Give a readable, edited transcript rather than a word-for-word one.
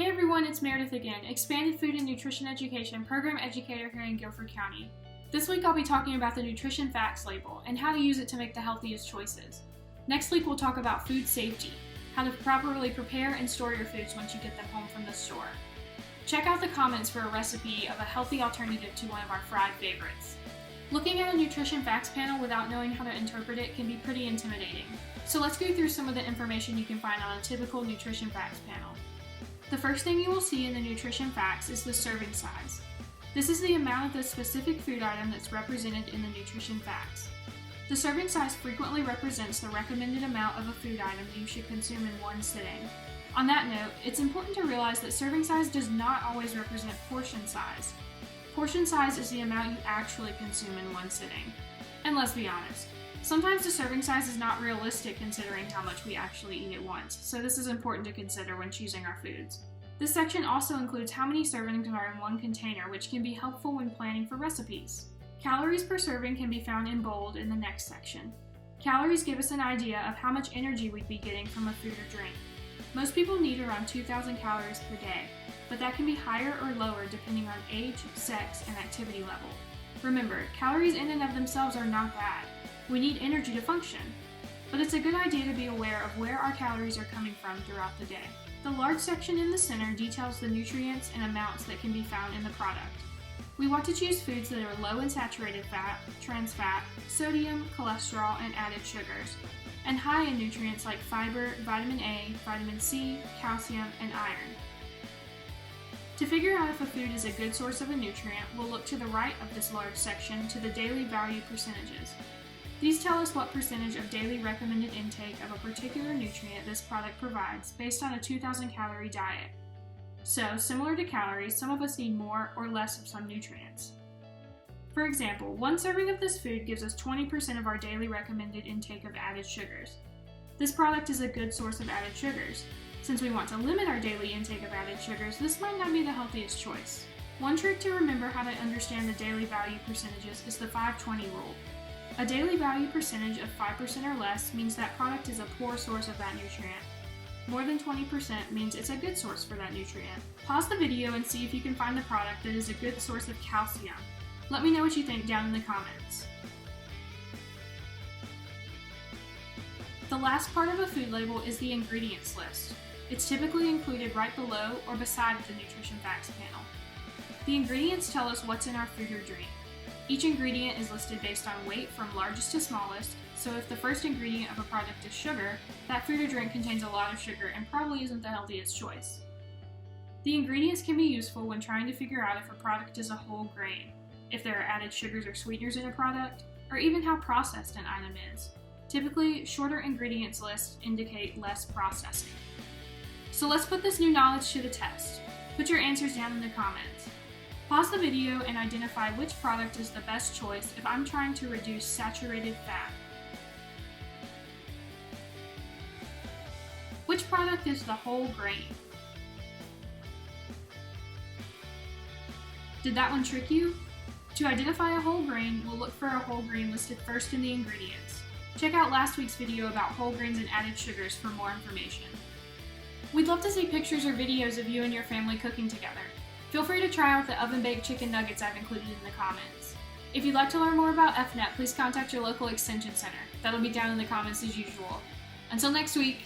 Hey everyone, it's Meredith again, Expanded Food and Nutrition Education Program Educator here in Guilford County. This week I'll be talking about the nutrition facts label and how to use it to make the healthiest choices. Next week we'll talk about food safety, how to properly prepare and store your foods once you get them home from the store. Check out the comments for a recipe of a healthy alternative to one of our fried favorites. Looking at a nutrition facts panel without knowing how to interpret it can be pretty intimidating. So let's go through some of the information you can find on a typical nutrition facts panel. The first thing you will see in the nutrition facts is the serving size. This is the amount of the specific food item that's represented in the nutrition facts. The serving size frequently represents the recommended amount of a food item you should consume in one sitting. On that note, it's important to realize that serving size does not always represent portion size. Portion size is the amount you actually consume in one sitting. And let's be honest, sometimes the serving size is not realistic considering how much we actually eat at once, so this is important to consider when choosing our foods. This section also includes how many servings are in one container, which can be helpful when planning for recipes. Calories per serving can be found in bold in the next section. Calories give us an idea of how much energy we'd be getting from a food or drink. Most people need around 2,000 calories per day, but that can be higher or lower depending on age, sex, and activity level. Remember, calories in and of themselves are not bad. We need energy to function, but it's a good idea to be aware of where our calories are coming from throughout the day. The large section in the center details the nutrients and amounts that can be found in the product. We want to choose foods that are low in saturated fat, trans fat, sodium, cholesterol, and added sugars, and high in nutrients like fiber, vitamin A, vitamin C, calcium, and iron. To figure out if a food is a good source of a nutrient, we'll look to the right of this large section to the daily value percentages. These tell us what percentage of daily recommended intake of a particular nutrient this product provides based on a 2,000 calorie diet. So, similar to calories, some of us need more or less of some nutrients. For example, one serving of this food gives us 20% of our daily recommended intake of added sugars. This product is a good source of added sugars. Since we want to limit our daily intake of added sugars, this might not be the healthiest choice. One trick to remember how to understand the daily value percentages is the 5-20 rule. A daily value percentage of 5% or less means that product is a poor source of that nutrient. More than 20% means it's a good source for that nutrient. Pause the video and see if you can find a product that is a good source of calcium. Let me know what you think down in the comments. The last part of a food label is the ingredients list. It's typically included right below or beside the nutrition facts panel. The ingredients tell us what's in our food or drink. Each ingredient is listed based on weight from largest to smallest, so if the first ingredient of a product is sugar, that food or drink contains a lot of sugar and probably isn't the healthiest choice. The ingredients can be useful when trying to figure out if a product is a whole grain, if there are added sugars or sweeteners in a product, or even how processed an item is. Typically, shorter ingredients lists indicate less processing. So let's put this new knowledge to the test. Put your answers down in the comments. Pause the video and identify which product is the best choice if I'm trying to reduce saturated fat. Which product is the whole grain? Did that one trick you? To identify a whole grain, we'll look for a whole grain listed first in the ingredients. Check out last week's video about whole grains and added sugars for more information. We'd love to see pictures or videos of you and your family cooking together. Feel free to try out the oven-baked chicken nuggets I've included in the comments. If you'd like to learn more about FNET, please contact your local extension center. That'll be down in the comments as usual. Until next week!